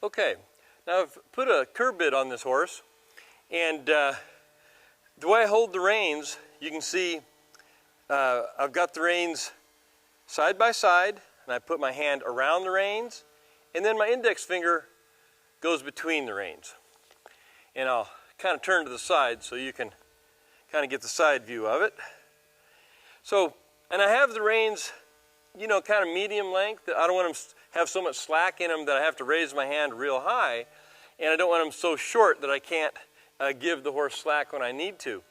Okay, now I've put a curb bit on this horse, and the way I hold the reins, you can see I've got the reins side by side, and I put my hand around the reins, and then my index finger goes between the reins. And I'll kind of turn to the side so you can kind of get the side view of it. So, and I have the reins, you know, kind of medium length. I don't want them to have so much slack in them that I have to raise my hand real high, and I don't want them so short that I can't give the horse slack when I need to.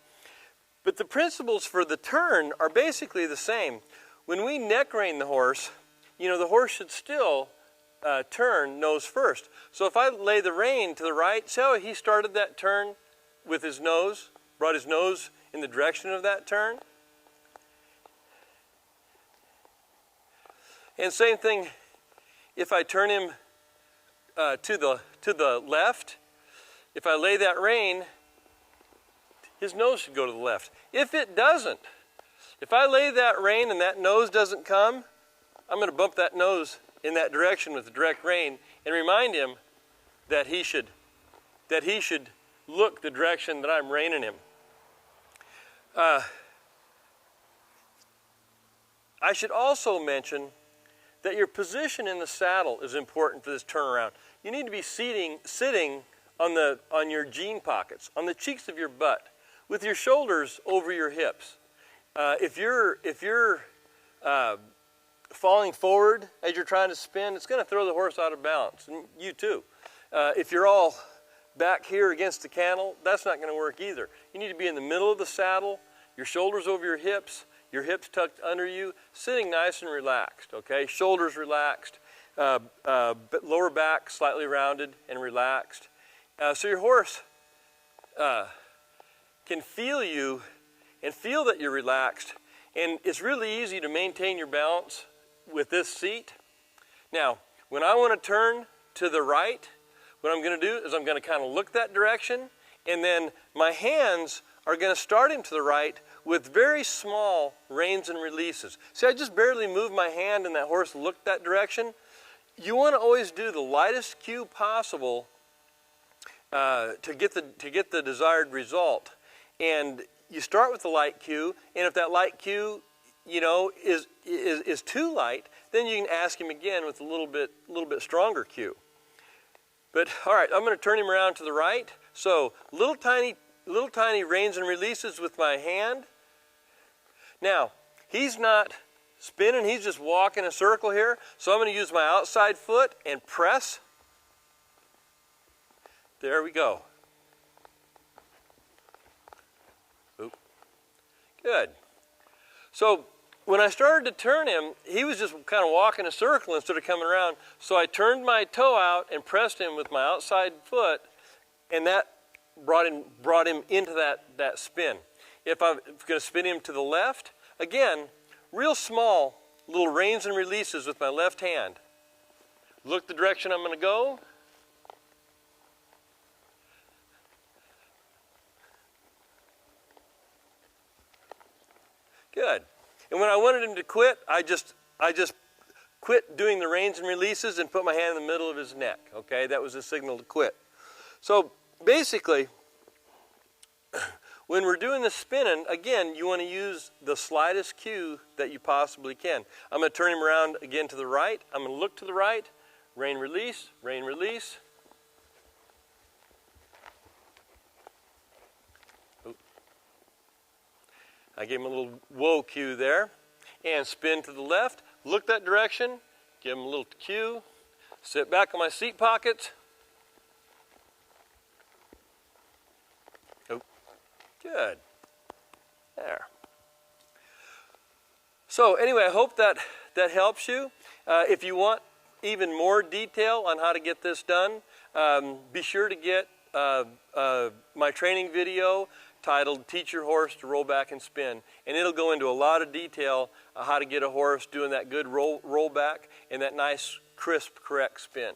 But the principles for the turn are basically the same. When we neck rein the horse, you know, the horse should still turn nose first. So if I lay the rein to the right, see how he started that turn with his nose, brought his nose in the direction of that turn? And same thing if I turn him to the left. If I lay that rein, his nose should go to the left. If it doesn't, if I lay that rein and that nose doesn't come, I'm going to bump that nose in that direction with the direct rein and remind him that he should look the direction that I'm reining him. I should also mention that your position in the saddle is important for this turnaround. You need to be sitting on your jean pockets, on the cheeks of your butt, with your shoulders over your hips. If you're falling forward as you're trying to spin, it's going to throw the horse out of balance, and you too. If you're all back here against the cantle, that's not going to work either. You need to be in the middle of the saddle, your shoulders over your hips tucked under you, sitting nice and relaxed, okay? Shoulders relaxed, lower back slightly rounded and relaxed. So your horse can feel you and feel that you're relaxed, and it's really easy to maintain your balance with this seat. Now, when I want to turn to the right, what I'm going to do is I'm going to kind of look that direction, and then my hands are going to start into the right with very small reins and releases. See, I just barely move my hand and that horse looked that direction. You want to always do the lightest cue possible to get the desired result. And you start with the light cue, and if that light cue, you know, is too light, then you can ask him again with a little bit stronger cue. But all right, I'm going to turn him around to the right. So little tiny reins and releases with my hand. Now, he's not spinning, he's just walking a circle here. So I'm going to use my outside foot and press. There we go. Oop. Good. So when I started to turn him, he was just kind of walking a circle instead of coming around. So I turned my toe out and pressed him with my outside foot, and that brought him into that spin. If I'm going to spin him to the left, again, real small little reins and releases with my left hand. Look the direction I'm going to go. Good. And when I wanted him to quit, I just quit doing the reins and releases and put my hand in the middle of his neck. Okay, that was a signal to quit. So basically, when we're doing the spinning, again, you want to use the slightest cue that you possibly can. I'm going to turn him around again to the right. I'm going to look to the right, rein release, rein release. Oop. I gave him a little whoa cue there. And spin to the left, look that direction, give him a little cue, sit back on my seat pockets. Oh, good. There. So anyway, I hope that helps you. If you want even more detail on how to get this done, be sure to get my training video titled Teach Your Horse to Roll Back and Spin. And it'll go into a lot of detail how to get a horse doing that good roll back and that nice, crisp, correct spin.